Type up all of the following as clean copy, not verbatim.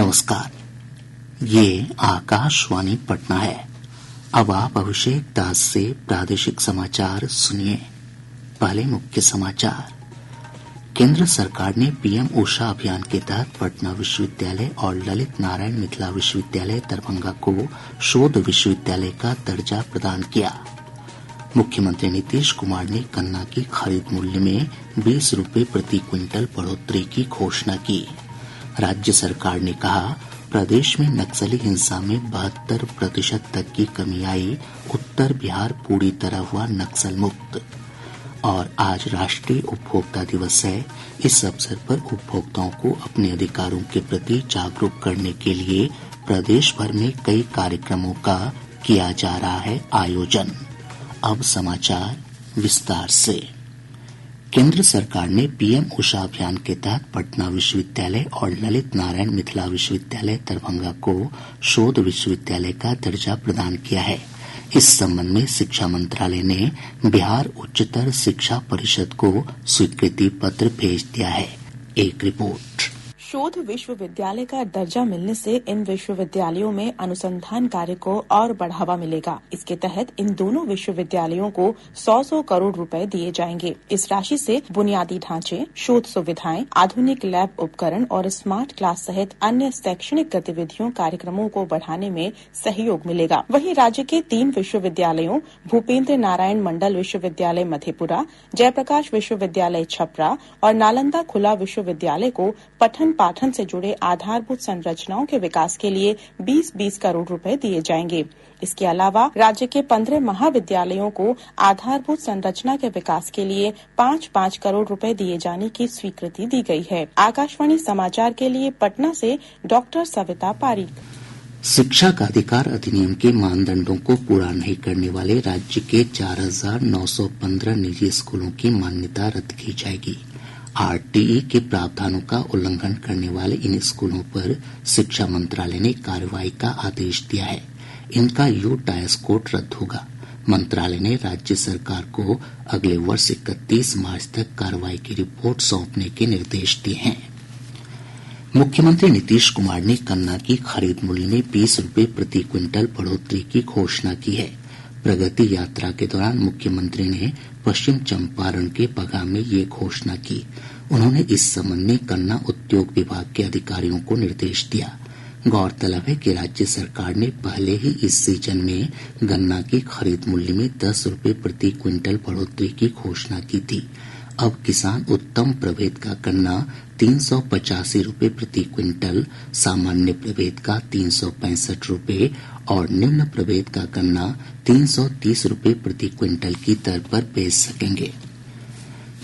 नमस्कार, ये आकाशवाणी पटना है। अब आप अभिषेक दास से प्रादेशिक समाचार सुनिए। पहले मुख्य समाचार। केंद्र सरकार ने पीएम ऊषा अभियान के तहत पटना विश्वविद्यालय और ललित नारायण मिथिला विश्वविद्यालय दरभंगा को शोध विश्वविद्यालय का दर्जा प्रदान किया। मुख्यमंत्री नीतीश कुमार ने गन्ना की खरीद मूल्य में 20 रुपये प्रति क्विंटल बढ़ोतरी की घोषणा की। राज्य सरकार ने कहा, प्रदेश में नक्सली हिंसा में 72% तक की कमी आई, उत्तर बिहार पूरी तरह हुआ नक्सल मुक्त। और आज राष्ट्रीय उपभोक्ता दिवस है। इस अवसर पर उपभोक्ताओं को अपने अधिकारों के प्रति जागरूक करने के लिए प्रदेश भर में कई कार्यक्रमों का किया जा रहा है आयोजन। अब समाचार विस्तार से। केंद्र सरकार ने पीएम ऊषा अभियान के तहत पटना विश्वविद्यालय और ललित नारायण मिथिला विश्वविद्यालय दरभंगा को शोध विश्वविद्यालय का दर्जा प्रदान किया है। इस संबंध में शिक्षा मंत्रालय ने बिहार उच्चतर शिक्षा परिषद को स्वीकृति पत्र भेज दिया है। एक रिपोर्ट। शोध विश्वविद्यालय का दर्जा मिलने से इन विश्वविद्यालयों में अनुसंधान कार्य को और बढ़ावा मिलेगा। इसके तहत इन दोनों विश्वविद्यालयों को 100 करोड़ रुपए दिए जाएंगे। इस राशि से बुनियादी ढांचे, शोध सुविधाएं, आधुनिक लैब उपकरण और स्मार्ट क्लास सहित अन्य शैक्षणिक गतिविधियों कार्यक्रमों को बढ़ाने में सहयोग मिलेगा। वहीं राज्य के 3 विश्वविद्यालयों भूपेंद्र नारायण मंडल विश्वविद्यालय मधेपुरा, जयप्रकाश विश्वविद्यालय छपरा और नालंदा खुला विश्वविद्यालय को पठन पाठन से जुड़े आधारभूत संरचनाओं के विकास के लिए 20-20 करोड़ रुपए दिए जाएंगे। इसके अलावा राज्य के 15 महाविद्यालयों को आधारभूत संरचना के विकास के लिए 5-5 करोड़ रुपए दिए जाने की स्वीकृति दी गई है। आकाशवाणी समाचार के लिए पटना से डॉक्टर सविता पारीक। शिक्षा का अधिकार अधिनियम के मानदंडों को पूरा नहीं करने वाले राज्य के 4,915 निजी स्कूलों की मान्यता रद्द की जाएगी। आरटीई के प्रावधानों का उल्लंघन करने वाले इन स्कूलों पर शिक्षा मंत्रालय ने कार्रवाई का आदेश दिया है। इनका यूटाइस कोड रद्द होगा। मंत्रालय ने राज्य सरकार को अगले वर्ष 31 मार्च तक कार्रवाई की रिपोर्ट सौंपने के निर्देश दिए हैं। मुख्यमंत्री नीतीश कुमार ने गन्ना की खरीद मूल्य में 20 रुपये प्रति क्विंटल बढ़ोतरी की घोषणा की है। प्रगति यात्रा के दौरान मुख्यमंत्री ने पश्चिम चंपारण के बगहा में ये घोषणा की। उन्होंने इस संबंध में गन्ना उद्योग विभाग के अधिकारियों को निर्देश दिया। गौरतलब है कि राज्य सरकार ने पहले ही इस सीजन में गन्ना की खरीद मूल्य में 10 रुपये प्रति क्विंटल बढ़ोतरी की घोषणा की थी। अब किसान उत्तम प्रभेद का गन्ना 385 रुपये प्रति क्विंटल, सामान्य प्रभेद का 365 रुपये और निम्न प्रभेद का गन्ना 330 रुपये प्रति क्विंटल की दर पर बेच सकेंगे।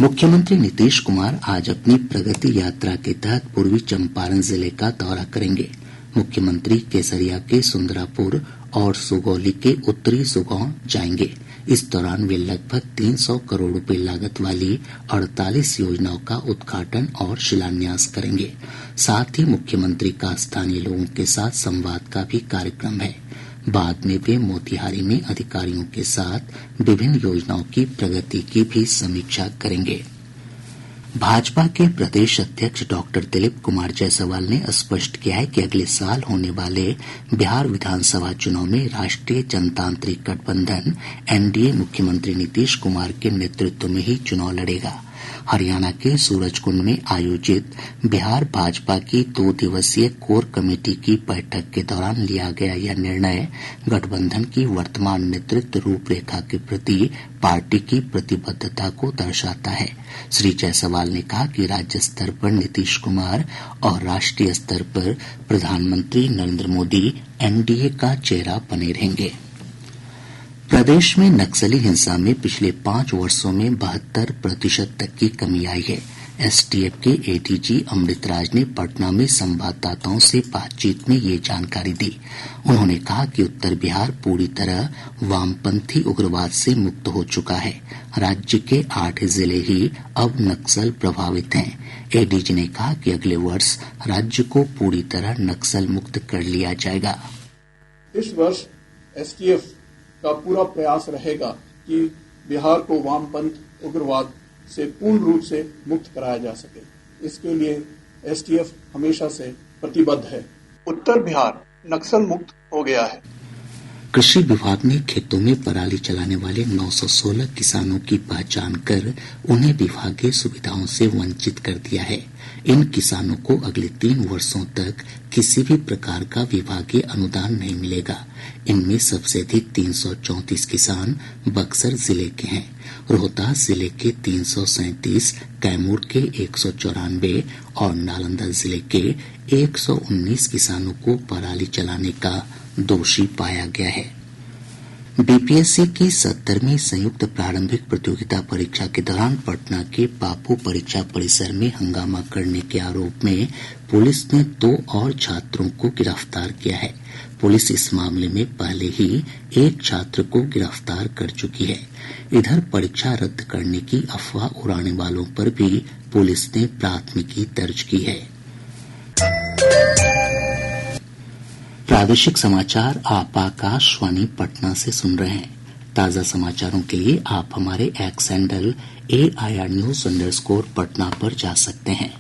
मुख्यमंत्री नीतीश कुमार आज अपनी प्रगति यात्रा के तहत पूर्वी चंपारण जिले का दौरा करेंगे। मुख्यमंत्री केसरिया के सुंदरापुर और सुगौली के उत्तरी सुगौल जाएंगे। इस दौरान वे लगभग 300 करोड़ रुपए लागत वाली 48 योजनाओं का उद्घाटन और शिलान्यास करेंगे। साथ ही मुख्यमंत्री का स्थानीय लोगों के साथ संवाद का भी कार्यक्रम है। बाद में वे मोतिहारी में अधिकारियों के साथ विभिन्न योजनाओं की प्रगति की भी समीक्षा करेंगे। भाजपा के प्रदेश अध्यक्ष डॉक्टर दिलीप कुमार जायसवाल ने स्पष्ट किया है कि अगले साल होने वाले बिहार विधानसभा चुनाव में राष्ट्रीय जनतांत्रिक गठबंधन एनडीए मुख्यमंत्री नीतीश कुमार के नेतृत्व में ही चुनाव लड़ेगा। हरियाणा के सूरजकुंड में आयोजित बिहार भाजपा की 2 दिवसीय कोर कमेटी की बैठक के दौरान लिया गया यह निर्णय गठबंधन की वर्तमान नेतृत्व रूपरेखा के प्रति पार्टी की प्रतिबद्धता को दर्शाता है। श्री जायसवाल ने कहा कि राज्य स्तर पर नीतीश कुमार और राष्ट्रीय स्तर पर प्रधानमंत्री नरेंद्र मोदी एनडीए का चेहरा बने रहेंगे। प्रदेश में नक्सली हिंसा में पिछले 5 वर्षों में 72% तक की कमी आई है। एसटीएफ के एडीजी अमृत राज ने पटना में संवाददाताओं से बातचीत में ये जानकारी दी। उन्होंने कहा कि उत्तर बिहार पूरी तरह वामपंथी उग्रवाद से मुक्त हो चुका है। राज्य के 8 जिले ही अब नक्सल प्रभावित हैं। एडीजी ने कहा कि अगले वर्ष राज्य को पूरी तरह नक्सल मुक्त कर लिया जाएगा। इस वर्ष एसटीएफ का पूरा प्रयास रहेगा कि बिहार को वामपंथ उग्रवाद से पूर्ण रूप से मुक्त कराया जा सके। इसके लिए एसटीएफ हमेशा से प्रतिबद्ध है। उत्तर बिहार नक्सल मुक्त हो गया है। कृषि विभाग ने खेतों में पराली चलाने वाले 916 किसानों की पहचान कर उन्हें विभागीय सुविधाओं से वंचित कर दिया है। इन किसानों को अगले 3 वर्षों तक किसी भी प्रकार का विभागीय अनुदान नहीं मिलेगा। इनमें सबसे अधिक 334 किसान बक्सर जिले के हैं। रोहतास जिले के 337, कैमूर के 194 और नालंदा जिले के 119 किसानों को पराली चलाने का दोषी पाया गया है। बीपीएससी की 70वीं संयुक्त प्रारंभिक प्रतियोगिता परीक्षा के दौरान पटना के बापू परीक्षा परिसर में हंगामा करने के आरोप में पुलिस ने 2 और छात्रों को गिरफ्तार किया है। पुलिस इस मामले में पहले ही एक छात्र को गिरफ्तार कर चुकी है। इधर परीक्षा रद्द करने की अफवाह उड़ाने वालों पर भी पुलिस ने प्राथमिकी दर्ज की है। प्रादेशिक समाचार आप आकाशवाणी पटना से सुन रहे हैं। ताज़ा समाचारों के लिए आप हमारे एक्स हैंडल AIRnews_पटना पर जा सकते हैं।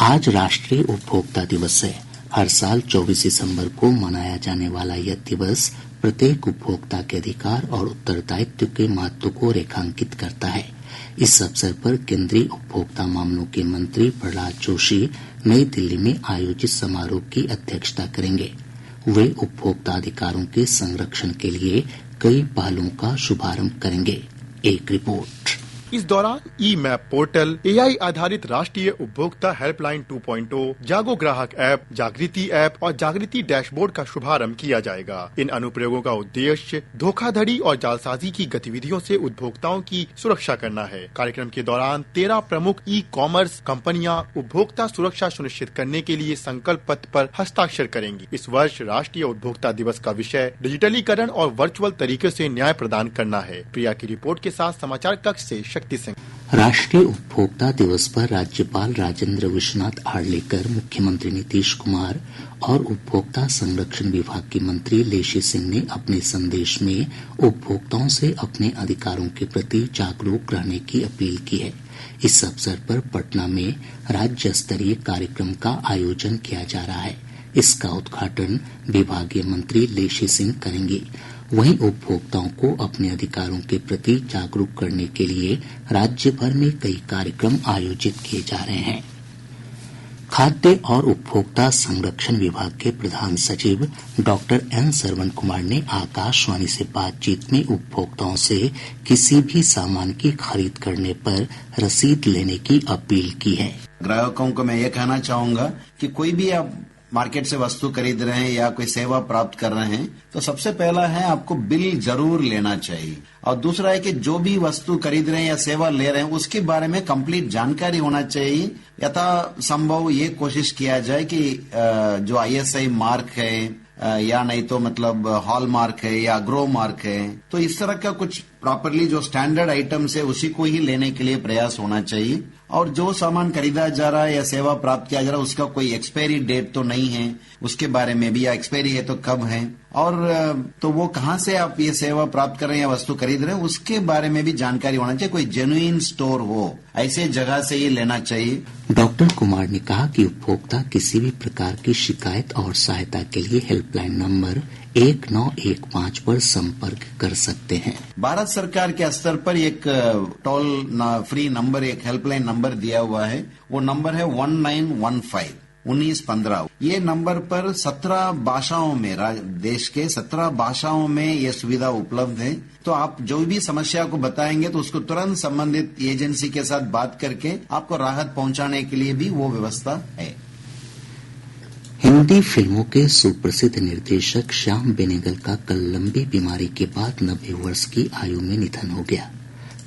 आज राष्ट्रीय उपभोक्ता दिवस है। हर साल 24 दिसंबर को मनाया जाने वाला यह दिवस प्रत्येक उपभोक्ता के अधिकार और उत्तरदायित्व के महत्व को रेखांकित करता है। इस अवसर पर केंद्रीय उपभोक्ता मामलों के मंत्री प्रहलाद जोशी नई दिल्ली में आयोजित समारोह की अध्यक्षता करेंगे। वे उपभोक्ता अधिकारों के संरक्षण के लिए कई पहलों का शुभारंभ करेंगे। एक रिपोर्ट। इस दौरान ई-मैप पोर्टल, AI आधारित राष्ट्रीय उपभोक्ता हेल्पलाइन 2.0, जागो ग्राहक ऐप, जागृति ऐप और जागृति डैशबोर्ड का शुभारंभ किया जाएगा। इन अनुप्रयोगों का उद्देश्य धोखाधड़ी और जालसाजी की गतिविधियों से उपभोक्ताओं की सुरक्षा करना है। कार्यक्रम के दौरान 13 प्रमुख ई-कॉमर्स कंपनियां उपभोक्ता सुरक्षा सुनिश्चित करने के लिए संकल्प पत्र पर हस्ताक्षर करेंगी। इस वर्ष राष्ट्रीय उपभोक्ता दिवस का विषय डिजिटलीकरण और वर्चुअल तरीके से न्याय प्रदान करना है। प्रिया की रिपोर्ट के साथ समाचार कक्ष से शक्ति सिंह। राष्ट्रीय उपभोक्ता दिवस पर राज्यपाल राजेंद्र विश्वनाथ आर्लेकर, मुख्यमंत्री नीतीश कुमार और उपभोक्ता संरक्षण विभाग की मंत्री लेशी सिंह ने अपने संदेश में उपभोक्ताओं से अपने अधिकारों के प्रति जागरूक रहने की अपील की है। इस अवसर पर पटना में राज्य स्तरीय कार्यक्रम का आयोजन किया जा रहा है। इसका उद्घाटन विभागीय मंत्री लेशी सिंह करेंगी। वहीं उपभोक्ताओं को अपने अधिकारों के प्रति जागरूक करने के लिए राज्य भर में कई कार्यक्रम आयोजित किए जा रहे हैं। खाद्य और उपभोक्ता संरक्षण विभाग के प्रधान सचिव डॉक्टर N सरवण कुमार ने आकाशवाणी से बातचीत में उपभोक्ताओं से किसी भी सामान की खरीद करने पर रसीद लेने की अपील की है। ग्राहकों को मैं ये कहना चाहूंगा कि कोई भी आप मार्केट से वस्तु खरीद रहे हैं या कोई सेवा प्राप्त कर रहे हैं तो सबसे पहला है आपको बिल जरूर लेना चाहिए, और दूसरा है कि जो भी वस्तु खरीद रहे हैं या सेवा ले रहे हैं उसके बारे में कंप्लीट जानकारी होना चाहिए। यथा संभव ये कोशिश किया जाए कि जो ISI मार्क है या नहीं तो मतलब हॉल मार्क है या ग्रो मार्क है, तो इस तरह का कुछ प्रॉपरली जो स्टैंडर्ड आइटम्स है उसी को ही लेने के लिए प्रयास होना चाहिए। और जो सामान खरीदा जा रहा है या सेवा प्राप्त किया जा रहा है उसका कोई एक्सपायरी डेट तो नहीं है, उसके बारे में भी, या एक्सपायरी है तो कब है, और तो वो कहाँ से आप ये सेवा प्राप्त कर रहे हैं या वस्तु खरीद रहे हैं उसके बारे में भी जानकारी होना चाहिए। कोई जेन्युइन स्टोर हो ऐसे जगह से ये लेना चाहिए। डॉक्टर कुमार ने कहा कि उपभोक्ता किसी भी प्रकार की शिकायत और सहायता के लिए हेल्पलाइन नंबर 1915 पर संपर्क कर सकते हैं। भारत सरकार के स्तर पर एक टोल फ्री नंबर, एक हेल्पलाइन नंबर दिया हुआ है। वो नंबर है 1915। ये नंबर पर 17 भाषाओं में, देश के 17 भाषाओं में ये सुविधा उपलब्ध है। तो आप जो भी समस्या को बताएंगे तो उसको तुरंत संबंधित एजेंसी के साथ बात करके आपको राहत पहुंचाने के लिए भी वो व्यवस्था है। हिंदी फिल्मों के सुप्रसिद्ध निर्देशक श्याम बेनेगल का कल लंबी बीमारी के बाद 90 वर्ष की आयु में निधन हो गया।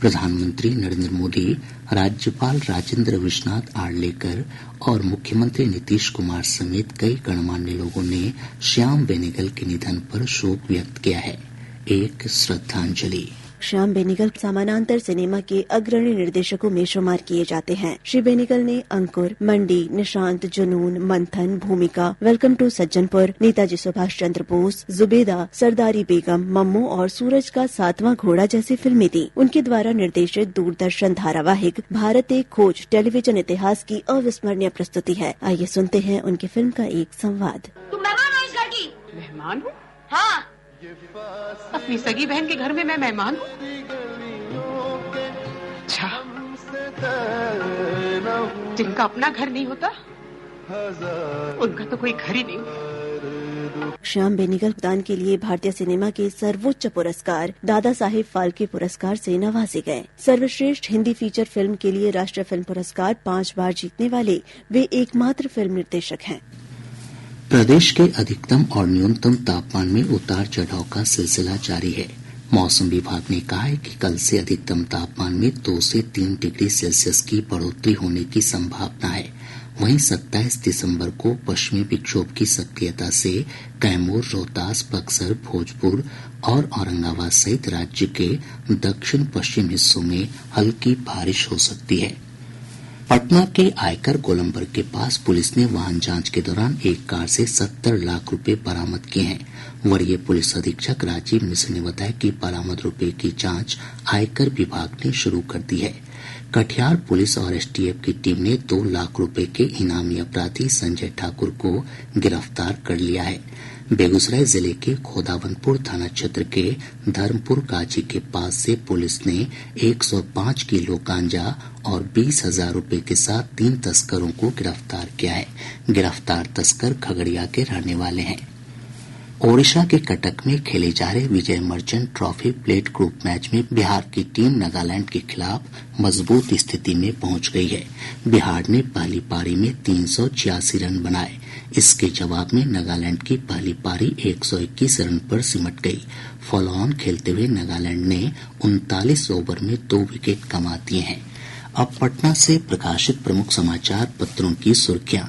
प्रधानमंत्री नरेंद्र मोदी, राज्यपाल राजेंद्र विश्वनाथ आर्लेकर और मुख्यमंत्री नीतीश कुमार समेत कई गणमान्य लोगों ने श्याम बेनेगल के निधन पर शोक व्यक्त किया है। एक श्रद्धांजलि। श्याम बेनेगल समानांतर सिनेमा के अग्रणी निर्देशकों में शुमार किए जाते हैं। श्री बेनेगल ने अंकुर, मंडी, निशांत, जुनून, मंथन, भूमिका, वेलकम टू सज्जनपुर, नेताजी सुभाष चंद्र बोस, जुबेदा, सरदारी बेगम, मम्मू और सूरज का 7वां घोड़ा जैसी फिल्में दी। उनके द्वारा निर्देशित दूरदर्शन धारावाहिक भारत एक खोज टेलीविजन इतिहास की अविस्मरणीय प्रस्तुति है। आइए सुनते हैं उनकी फिल्म का एक संवाद। तुम मेहमान हो इस घर की? मेहमान हूँ? हाँ। अपनी सगी बहन के घर में मैं मेहमान हूँ? अच्छा, जिनका अपना घर नहीं होता उनका तो कोई घर ही नहीं होता। श्याम बेनेगल दान के लिए भारतीय सिनेमा के सर्वोच्च पुरस्कार दादा साहेब फाल्के पुरस्कार से नवाजे गए। सर्वश्रेष्ठ हिंदी फीचर फिल्म के लिए राष्ट्रीय फिल्म पुरस्कार 5 बार जीतने वाले वे एकमात्र फिल्म निर्देशक हैं। प्रदेश के अधिकतम और न्यूनतम तापमान में उतार चढ़ाव का सिलसिला जारी है। मौसम विभाग ने कहा है कि कल से अधिकतम तापमान में 2 से 3 डिग्री सेल्सियस की बढ़ोतरी होने की संभावना है। वहीं 27 दिसंबर को पश्चिमी विक्षोभ की सक्रियता से कैमूर, रोहतास, बक्सर, भोजपुर और औरंगाबाद सहित राज्य के दक्षिण पश्चिम हिस्सों में हल्की बारिश हो सकती है। पटना के आयकर गोलंबर के पास पुलिस ने वाहन जांच के दौरान एक कार से 70 लाख रुपए बरामद किए हैं। वरीय पुलिस अधीक्षक राजीव मिश्र ने बताया कि बरामद रुपए की जांच आयकर विभाग ने शुरू कर दी है। कटिहार पुलिस और एसटीएफ की टीम ने 2 लाख रुपए के इनामी अपराधी संजय ठाकुर को गिरफ्तार कर लिया है। बेगूसराय जिले के खोदावंदपुर थाना क्षेत्र के धर्मपुर गाजी के पास से पुलिस ने 105 किलो गांजा और 20,000 रुपए के साथ 3 तस्करों को गिरफ्तार किया है। गिरफ्तार तस्कर खगड़िया के रहने वाले हैं। ओडिशा के कटक में खेले जा रहे Vijay Merchant trophy plate group match में बिहार की टीम नागालैंड के खिलाफ मजबूत स्थिति में पहुंच गई है। बिहार ने पहली पारी में 386 रन बनाए। इसके जवाब में नागालैंड की पहली पारी 121 रन पर सिमट गई। फॉलो ऑन खेलते हुए नागालैंड ने 39 ओवर में 2 विकेट कमा दिए हैं। अब पटना से प्रकाशित प्रमुख समाचार पत्रों की सुर्खियां।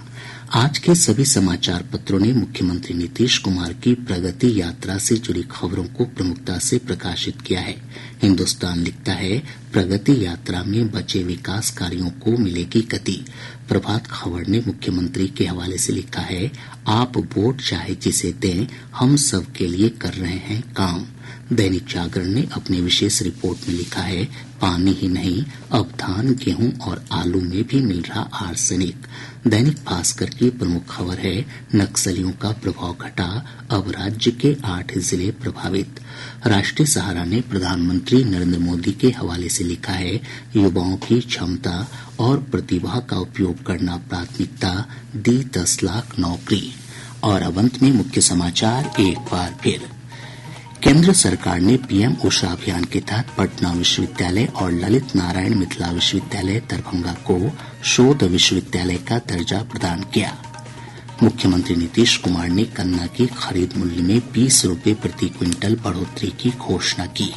आज के सभी समाचार पत्रों ने मुख्यमंत्री नीतीश कुमार की प्रगति यात्रा से जुड़ी खबरों को प्रमुखता से प्रकाशित किया है। हिन्दुस्तान लिखता है, प्रगति यात्रा में बचे विकास कार्यों को मिलेगी गति। प्रभात खबर ने मुख्यमंत्री के हवाले से लिखा है, आप वोट चाहे जिसे दें, हम सब के लिए कर रहे हैं काम। दैनिक जागरण ने अपने विशेष रिपोर्ट में लिखा है, पानी ही नहीं अब धान, गेहूं और आलू में भी मिल रहा आर्सेनिक। दैनिक भास्कर की प्रमुख खबर है, नक्सलियों का प्रभाव घटा, अब राज्य के 8 जिले प्रभावित। राष्ट्रीय सहारा ने प्रधानमंत्री नरेंद्र मोदी के हवाले से लिखा है, युवाओं की क्षमता और प्रतिभा का उपयोग करना प्राथमिकता, दी 10 लाख नौकरी। और अब अंत में मुख्य समाचार एक बार फिर। केंद्र सरकार ने पीएम उषा अभियान के तहत पटना विश्वविद्यालय और ललित नारायण मिथिला विश्वविद्यालय दरभंगा को शोध विश्वविद्यालय का दर्जा प्रदान किया। मुख्यमंत्री नीतीश कुमार ने गन्ना की खरीद मूल्य में 20 रुपए प्रति क्विंटल बढ़ोतरी की घोषणा की।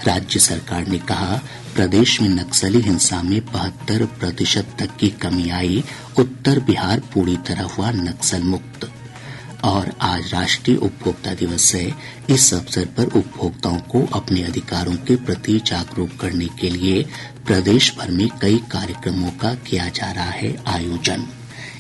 राज्य सरकार ने कहा, प्रदेश में नक्सली हिंसा में 72% तक की कमी आई, उत्तर बिहार पूरी तरह हुआ नक्सल मुक्त। और आज राष्ट्रीय उपभोक्ता दिवस है। इस अवसर पर उपभोक्ताओं को अपने अधिकारों के प्रति जागरूक करने के लिए प्रदेश भर में कई कार्यक्रमों का किया जा रहा है आयोजन।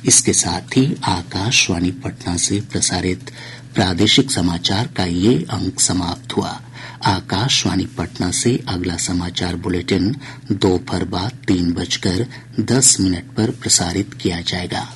इसके साथ ही आकाशवाणी पटना से प्रसारित प्रादेशिक समाचार का ये अंक समाप्त हुआ। आकाशवाणी पटना से अगला समाचार बुलेटिन दोपहर बाद 3:10 पर प्रसारित किया जाएगा।